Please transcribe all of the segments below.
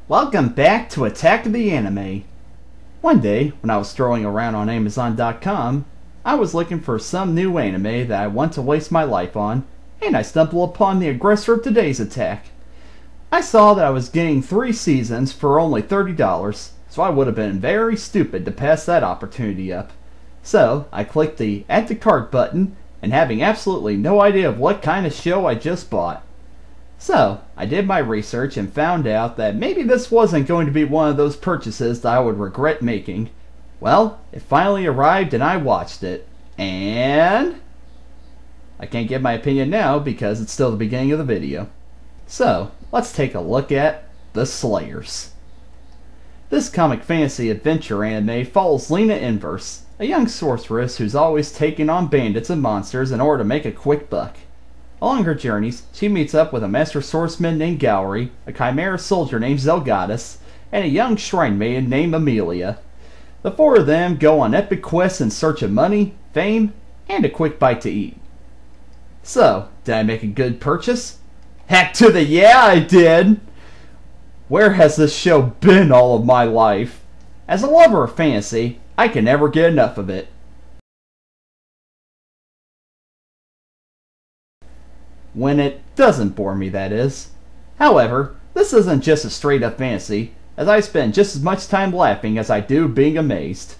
Welcome back to Attack of the Anime. One day, when I was strolling around on Amazon.com, I was looking for some new anime that I want to waste my life on, and I stumbled upon the aggressor of today's attack. I saw that I was getting 3 seasons for only $30, so I would have been very stupid to pass that opportunity up. So, I clicked the Add to Cart button, and having absolutely no idea of what kind of show I just bought. So, I did my research and found out that maybe this wasn't going to be one of those purchases that I would regret making. Well, it finally arrived and I watched it. And I can't give my opinion now because it's still the beginning of the video. So, let's take a look at The Slayers. This comic fantasy adventure anime follows Lena Inverse, a young sorceress who's always taking on bandits and monsters in order to make a quick buck. Along her journeys, she meets up with a master swordsman named Gowry, a chimera soldier named Zelgadis, and a young shrine maiden named Amelia. The 4 of them go on epic quests in search of money, fame, and a quick bite to eat. So, did I make a good purchase? Heck to the yeah, I did! Where has this show been all of my life? As a lover of fantasy, I can never get enough of it. When it doesn't bore me, that is. However, this isn't just a straight up fantasy, as I spend just as much time laughing as I do being amazed.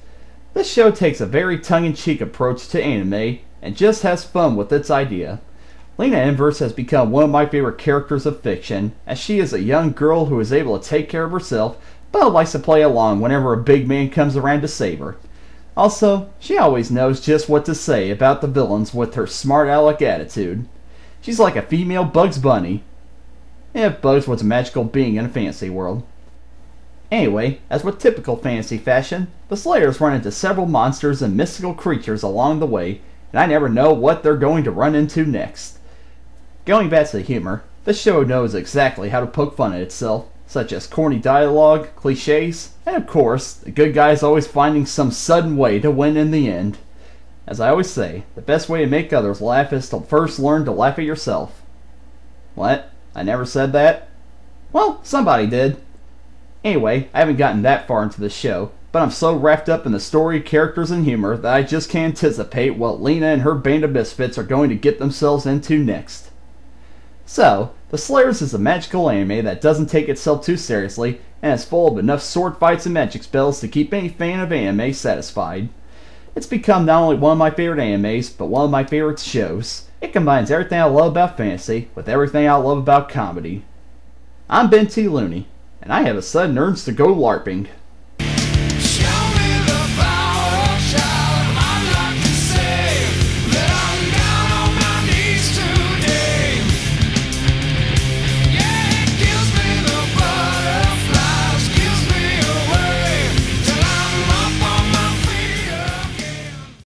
This show takes a very tongue-in-cheek approach to anime, and just has fun with its idea. Lena Inverse has become one of my favorite characters of fiction, as she is a young girl who is able to take care of herself, but likes to play along whenever a big man comes around to save her. Also, she always knows just what to say about the villains with her smart aleck attitude. She's like a female Bugs Bunny, if Bugs was a magical being in a fantasy world. Anyway, as with typical fantasy fashion, the Slayers run into several monsters and mystical creatures along the way, and I never know what they're going to run into next. Going back to the humor, this show knows exactly how to poke fun at itself, such as corny dialogue, cliches, and of course, the good guys always finding some sudden way to win in the end. As I always say, the best way to make others laugh is to first learn to laugh at yourself. What? I never said that? Well, somebody did. Anyway, I haven't gotten that far into the show, but I'm so wrapped up in the story, characters, and humor that I just can't anticipate what Lena and her band of misfits are going to get themselves into next. So, The Slayers is a magical anime that doesn't take itself too seriously, and is full of enough sword fights and magic spells to keep any fan of anime satisfied. It's become not only one of my favorite animes, but one of my favorite shows. It combines everything I love about fantasy with everything I love about comedy. I'm Benthelooney, and I have a sudden urge to go LARPing.